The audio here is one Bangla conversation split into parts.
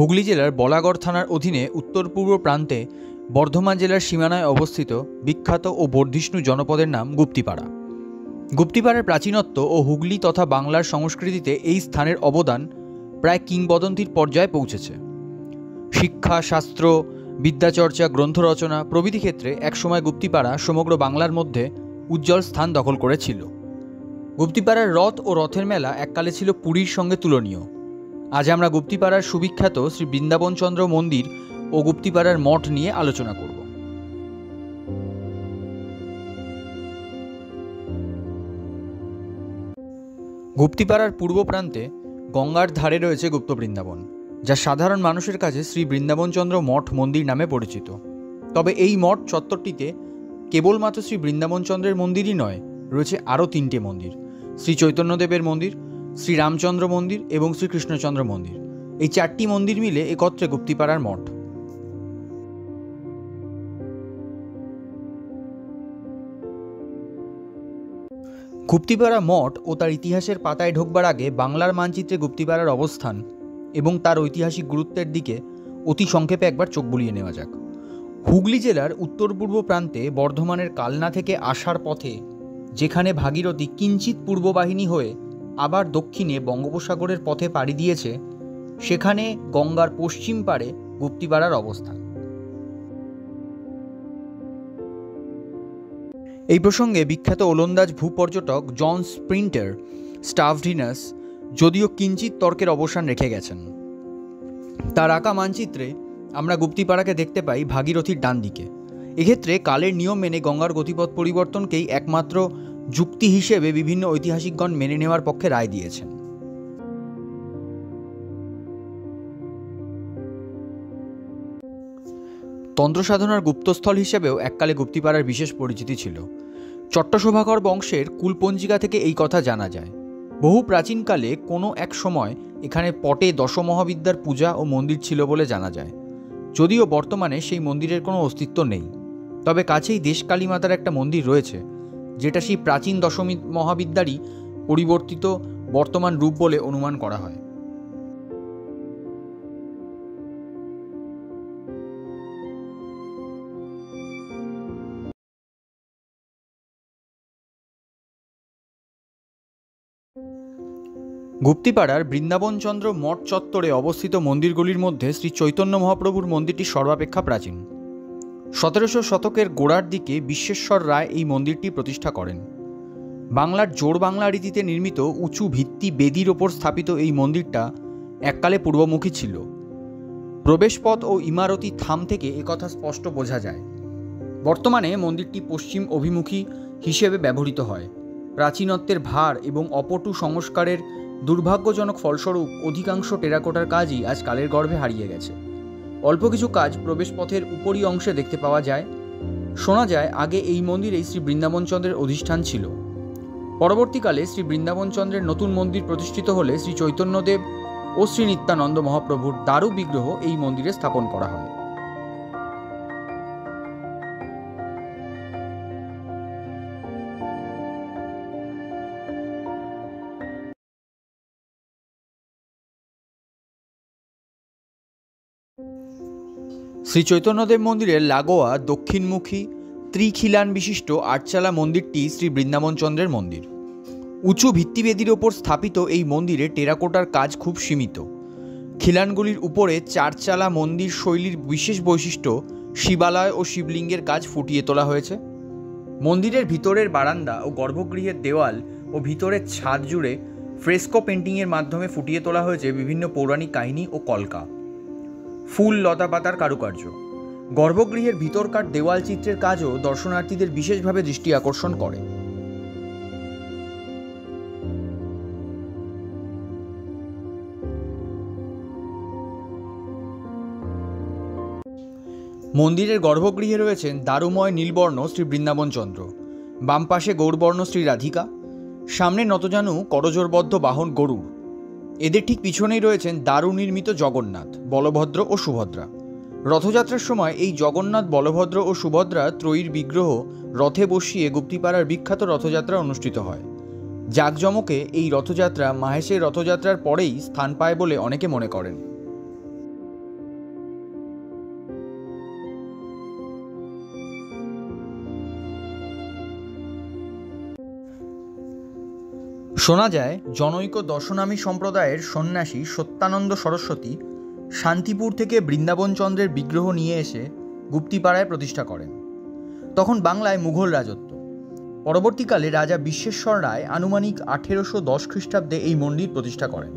হুগলি জেলার বলাগড় থানার অধীনে উত্তর পূর্ব প্রান্তে বর্ধমান জেলার সীমানায় অবস্থিত বিখ্যাত ও বর্ধিষ্ণু জনপদের নাম গুপ্তিপাড়া। গুপ্তিপাড়ার প্রাচীনত্ব ও হুগলি তথা বাংলার সংস্কৃতিতে এই স্থানের অবদান প্রায় কিংবদন্তির পর্যায়ে পৌঁছেছে। শিক্ষা, শাস্ত্র, বিদ্যাচর্চা, গ্রন্থ রচনা প্রভৃতি ক্ষেত্রে একসময় গুপ্তিপাড়া সমগ্র বাংলার মধ্যে উজ্জ্বল স্থান দখল করেছিল। গুপ্তিপাড়ার রথ ও রথের মেলা এককালে ছিল পুরীর সঙ্গে তুলনীয়। আজ আমরা গুপ্তিপাড়ার সুবিখ্যাত শ্রী বৃন্দাবনচন্দ্র মন্দির ও গুপ্তিপাড়ার মঠ নিয়ে আলোচনা করব। গুপ্তিপাড়ার পূর্ব প্রান্তে গঙ্গার ধারে রয়েছে গুপ্ত বৃন্দাবন, যা সাধারণ মানুষের কাছে শ্রী বৃন্দাবনচন্দ্র মঠ মন্দির নামে পরিচিত। তবে এই মঠ চত্বরটিতে কেবলমাত্র শ্রী বৃন্দাবনচন্দ্রের মন্দিরই নয়, রয়েছে আরও 3টে মন্দির: শ্রী চৈতন্যদেবের মন্দির, শ্রী রামচন্দ্র মন্দির এবং শ্রীকৃষ্ণচন্দ্র মন্দির। এই 4টি মন্দির মিলে একত্রে গুপ্তিপাড়ার মঠ। গুপ্তিপাড়া মঠ ও তার ইতিহাসের পাতায় ঢোকবার আগে বাংলার মানচিত্রে গুপ্তিপাড়ার অবস্থান এবং তার ঐতিহাসিক গুরুত্বের দিকে অতি সংক্ষেপে একবার চোখ বুলিয়ে নেওয়া যাক। হুগলি জেলার উত্তর পূর্ব প্রান্তে বর্ধমানের কালনা থেকে আসার পথে, যেখানে ভাগীরথী কিঞ্চিত পূর্ব বাহিনী হয়ে আবার দক্ষিণে বঙ্গোপসাগরের পথে পাড়ি দিয়েছে, সেখানে গঙ্গার পশ্চিম পাড়ে গুপ্তিপাড়ার অবস্থান। এই প্রসঙ্গে বিখ্যাত ওলন্দাজ ভূপর্যটক জন স্প্রিন্টার স্টাভডিনাস যদিও কিঞ্চিত তর্কের অবসান রেখে গেছেন। তার আঁকা মানচিত্রে আমরা গুপ্তিপাড়াকে দেখতে পাই ভাগীরথীর ডান দিকে। এক্ষেত্রে কালের নিয়ম মেনে গঙ্গার গতিপথ পরিবর্তনকেই একমাত্র যুক্তি হিসেবে বিভিন্ন ঐতিহাসিকগণ মেনে নেওয়ার পক্ষে রায় দিয়েছেন। তন্ত্রসাধনার গুপ্তস্থল হিসেবেও এককালে গুপ্তিপাড়ার বিশেষ পরিচিতি ছিল। চট্টশোভাকর বংশের কুলপঞ্জিকা থেকে এই কথা জানা যায়। বহু প্রাচীনকালে কোনো এক সময় এখানে পটে দশমহাবিদ্যার পূজা ও মন্দির ছিল বলে জানা যায়, যদিও বর্তমানে সেই মন্দিরের কোনো অস্তিত্ব নেই। তবে কাছেই দেশকালী মাতার একটা মন্দির রয়েছে, যেটা সেই প্রাচীন দশমী মহাবিদ্যারই পরিবর্তিত বর্তমান রূপ বলে অনুমান করা হয়। গুপ্তিপাড়ার বৃন্দাবনচন্দ্র মঠ চত্বরে অবস্থিত মন্দিরগুলির মধ্যে শ্রী চৈতন্য মহাপ্রভুর মন্দিরটি সর্বাপেক্ষা প্রাচীন। 1700 শতকের গোড়ার দিকে বিশ্বেশ্বর রায় এই মন্দিরটি প্রতিষ্ঠা করেন। বাংলার জোড় বাংলা রীতিতে নির্মিত উঁচু ভিত্তি বেদির ওপর স্থাপিত এই মন্দিরটা এককালে পূর্বমুখী ছিল। প্রবেশপথ ও ইমারতি থাম থেকে একথা স্পষ্ট বোঝা যায়। বর্তমানে মন্দিরটি পশ্চিম অভিমুখী হিসেবে ব্যবহৃত হয়। প্রাচীনত্বের ভার এবং অপটু সংস্কারের দুর্ভাগ্যজনক ফলস্বরূপ অধিকাংশ টেরাকোটার কাজই আজ কালের গর্ভে হারিয়ে গেছে। অল্প কিছু কাজ প্রবেশপথের উপরি অংশে দেখতে পাওয়া যায়। শোনা যায় আগে এই মন্দিরেই শ্রী বৃন্দাবনচন্দ্রের অধিষ্ঠান ছিল। পরবর্তীকালে শ্রী বৃন্দাবনচন্দ্রের নতুন মন্দির প্রতিষ্ঠিত হলে শ্রী চৈতন্যদেব ও শ্রী নিত্যানন্দ মহাপ্রভুর দারু বিগ্রহ এই মন্দিরে স্থাপন করা হয়। শ্রী চৈতন্যদেব মন্দিরের লাগোয়া দক্ষিণমুখী ত্রিখিলান বিশিষ্ট আটচালা মন্দিরটি শ্রী বৃন্দাবনচন্দ্রের মন্দির। উঁচু ভিত্তিবেদির ওপর স্থাপিত এই মন্দিরে টেরাকোটার কাজ খুব সীমিত। খিলানগুলির উপরে চারচালা মন্দির শৈলীর বিশেষ বৈশিষ্ট্য শিবালয় ও শিবলিঙ্গের কাজ ফুটিয়ে তোলা হয়েছে। মন্দিরের ভিতরের বারান্দা ও গর্ভগৃহের দেওয়াল ও ভিতরের ছাদ জুড়ে ফ্রেস্কো পেন্টিংয়ের মাধ্যমে ফুটিয়ে তোলা হয়েছে বিভিন্ন পৌরাণিক কাহিনী ও কলকা। ফুল, লতাপাতার কারুকার্য। গর্ভগৃহের ভিতরকার দেওয়াল চিত্রের কাজও দর্শনার্থীদের বিশেষভাবে দৃষ্টি আকর্ষণ করে। মন্দিরের গর্ভগৃহে রয়েছেন দারুময় নীলবর্ণ শ্রী বৃন্দাবনচন্দ্র, বাম পাশে গৌরবর্ণ শ্রী রাধিকা, সামনে নতজানু করজোরবদ্ধ বাহন গরুড়। এদের ঠিক পিছনেই রয়েছেন দারু নির্মিত জগন্নাথ, বলভদ্র ও সুভদ্রা। রথযাত্রার সময় এই জগন্নাথ, বলভদ্র ও সুভদ্রা ত্রয়ীর বিগ্রহ রথে বসিয়ে গুপ্তিপাড়ার বিখ্যাত রথযাত্রা অনুষ্ঠিত হয়। জাঁকজমকে এই রথযাত্রা মাহেশের রথযাত্রার পরেই স্থান পায় বলে অনেকে মনে করেন। শোনা যায় জনৈক দশনামী সম্প্রদায়ের সন্ন্যাসী সত্যানন্দ সরস্বতী শান্তিপুর থেকে বৃন্দাবনচন্দ্রের বিগ্রহ নিয়ে এসে গুপ্তিপাড়ায় প্রতিষ্ঠা করেন। তখন বাংলায় মুঘল রাজত্ব। পরবর্তীকালে রাজা বিশ্বেশ্বর রায় আনুমানিক 1810 খ্রিস্টাব্দে এই মন্দির প্রতিষ্ঠা করেন।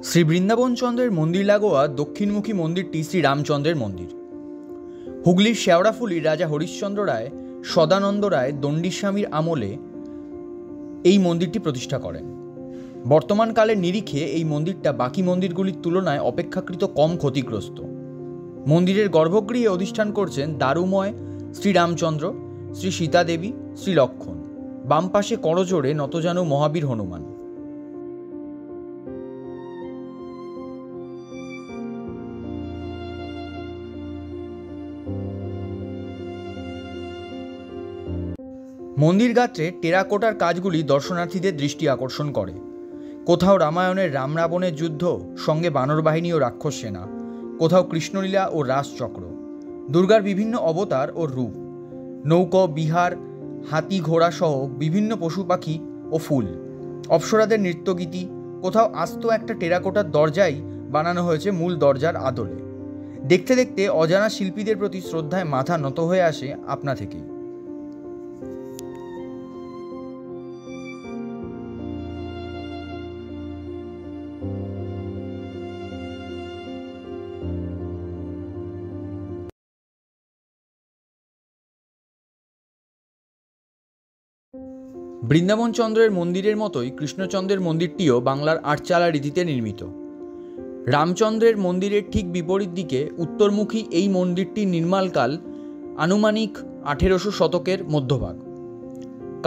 শ্রী বৃন্দাবনচন্দ্রের মন্দির লাগোয়া দক্ষিণমুখী মন্দিরটি শ্রী রামচন্দ্রের মন্দির। হুগলির শেওড়াফুলির রাজা হরিশ্চন্দ্র রায় সদানন্দ রায় দণ্ডিস্বামীর আমলে এই মন্দিরটি প্রতিষ্ঠা করেন। বর্তমানকালের নিরিখে এই মন্দিরটা বাকি মন্দিরগুলির তুলনায় অপেক্ষাকৃত কম ক্ষতিগ্রস্ত। মন্দিরের গর্ভগৃহে অধিষ্ঠান করছেন দারুময় শ্রীরামচন্দ্র, শ্রী সীতাদেবী, শ্রী লক্ষ্মণ। বাম পাশে করজোড়ে নতজানু মহাবীর হনুমান। মন্দির গাত্রে টেরাকোটার কাজগুলি দর্শনার্থীদের দৃষ্টি আকর্ষণ করে। কোথাও রামায়ণের রাম রাবণের যুদ্ধ, সঙ্গে বানর বাহিনী ও রাক্ষস সেনা, কোথাও কৃষ্ণলীলা ও রাসচক্র, দুর্গার বিভিন্ন অবতার ও রূপ, নৌকা বিহার, হাতি ঘোড়া সহ বিভিন্ন পশু পাখি ও ফুল, অপ্সরাদের নৃত্যগীতি, কোথাও আস্ত একটা টেরাকোটার দরজাই বানানো হয়েছে মূল দরজার আদলে। দেখতে দেখতে অজানা শিল্পীদের প্রতি শ্রদ্ধায় মাথা নত হয়ে আসে আপনা থেকেই। বৃন্দাবনচন্দ্রের মন্দিরের মতোই কৃষ্ণচন্দ্রের মন্দিরটিও বাংলার আটচালা রীতিতে নির্মিত। রামচন্দ্রের মন্দিরের ঠিক বিপরীত দিকে উত্তরমুখী এই মন্দিরটির নির্মাণকাল আনুমানিক 1800 শতকের মধ্যভাগ।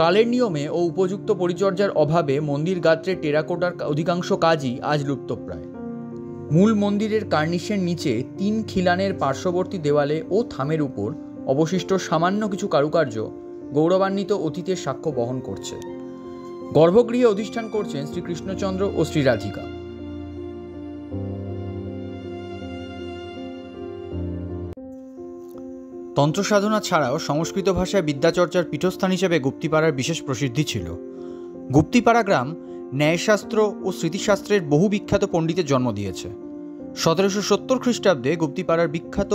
কালের নিয়মে ও উপযুক্ত পরিচর্যার অভাবে মন্দির গাত্রে টেরাকোটার অধিকাংশ কাজই আজ লুপ্তপ্রায়। মূল মন্দিরের কার্নিশের নিচে 3 খিলানের পার্শ্ববর্তী দেওয়ালে ও থামের উপর অবশিষ্ট সামান্য কিছু কারুকার্য গৌরবান্বিত অতীতের সাক্ষ্য বহন করছে। গর্ভগৃহে অধিষ্ঠান করছেন শ্রীকৃষ্ণচন্দ্র ও শ্রী রাধিকা। তন্ত্র সাধনা ছাড়াও সংস্কৃত ভাষায় বিদ্যাচর্চার পীঠস্থান হিসেবে গুপ্তিপাড়ার বিশেষ প্রসিদ্ধি ছিল। গুপ্তিপাড়া গ্রাম ন্যায়শাস্ত্র ও স্মৃতিশাস্ত্রের বহু বিখ্যাত পণ্ডিতের জন্ম দিয়েছে। 1770 খ্রিস্টাব্দে গুপ্তিপাড়ার বিখ্যাত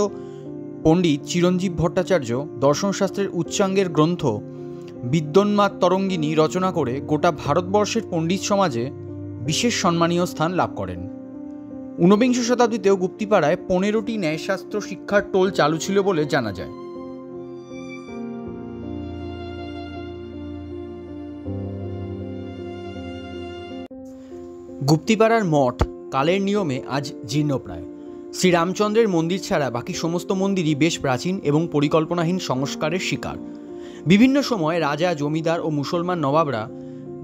পণ্ডিত চিরঞ্জীব ভট্টাচার্য দর্শনশাস্ত্রের উচ্চাঙ্গের গ্রন্থ বিদ্যোন্মাদ তরঙ্গিনী রচনা করে গোটা ভারতবর্ষের পণ্ডিত সমাজে বিশেষ সম্মানীয় স্থান লাভ করেন। 19বিংশ শতাব্দীতেও গুপ্তিপাড়ায় 15টি ন্যায়শাস্ত্র শিক্ষার টোল চালু ছিল বলে জানা যায়। গুপ্তিপাড়ার মঠ কালের নিয়মে আজ জীর্ণপ্রায়। শ্রীরামচন্দ্রের মন্দির ছাড়া বাকি সমস্ত মন্দিরই বেশ প্রাচীন এবং পরিকল্পনাহীন সংস্কারের শিকার। বিভিন্ন সময় রাজা, জমিদার ও মুসলমান নবাবরা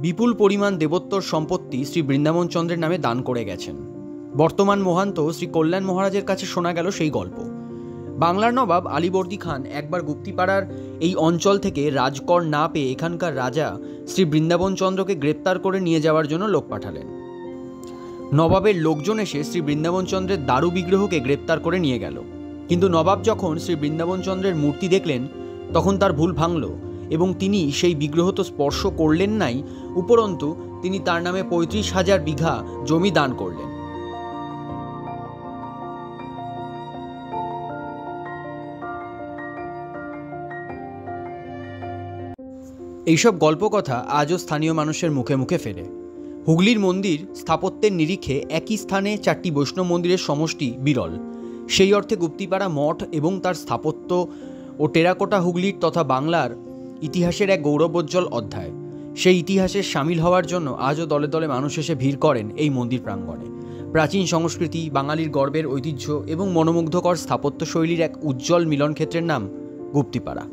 বিপুল পরিমাণ দেবোত্তর সম্পত্তি শ্রী বৃন্দাবনচন্দ্রের নামে দান করে গেছেন। বর্তমান মহান্ত শ্রী কল্যাণ মহারাজের কাছে শোনা গেল সেই গল্প। বাংলার নবাব আলীবর্দী খান একবার গুপ্তিপাড়ার এই অঞ্চল থেকে রাজকর না পেয়ে এখানকার রাজা শ্রী বৃন্দাবনচন্দ্রকে গ্রেপ্তার করে নিয়ে যাওয়ার জন্য লোক পাঠালেন। নবাবের লোকজন এসে শ্রী বৃন্দাবনচন্দ্রের দারু বিগ্রহকে গ্রেপ্তার করে নিয়ে গেল। কিন্তু নবাব যখন শ্রী বৃন্দাবনচন্দ্রের মূর্তি দেখলেন তখন তার ভুল ভাঙল এবং তিনি সেই বিগ্রহ তো স্পর্শ করলেন নাই, উপরন্তু তিনি তার নামে 35,000 বিঘা জমি দান করলেন। এইসব গল্পকথা আজও স্থানীয় মানুষের মুখে মুখে ফেরে। হুগলির মন্দির স্থাপত্যের নিরিখে একই স্থানে 4টি বৈষ্ণব মন্দিরের সমষ্টি বিরল। সেই অর্থে গুপ্তিপাড়া মঠ এবং তার স্থাপত্য ও টেরাকোটা হুগলির তথা বাংলার ইতিহাসের এক গৌরবোজ্জ্বল অধ্যায়। সেই ইতিহাসে সামিল হওয়ার জন্য আজও দলে দলে মানুষ এসে ভিড় করেন এই মন্দির প্রাঙ্গণে। প্রাচীন সংস্কৃতি, বাঙালির গর্বের ঐতিহ্য এবং মনোমুগ্ধকর স্থাপত্যশৈলীর এক উজ্জ্বল মিলনক্ষেত্রের নাম গুপ্তিপাড়া।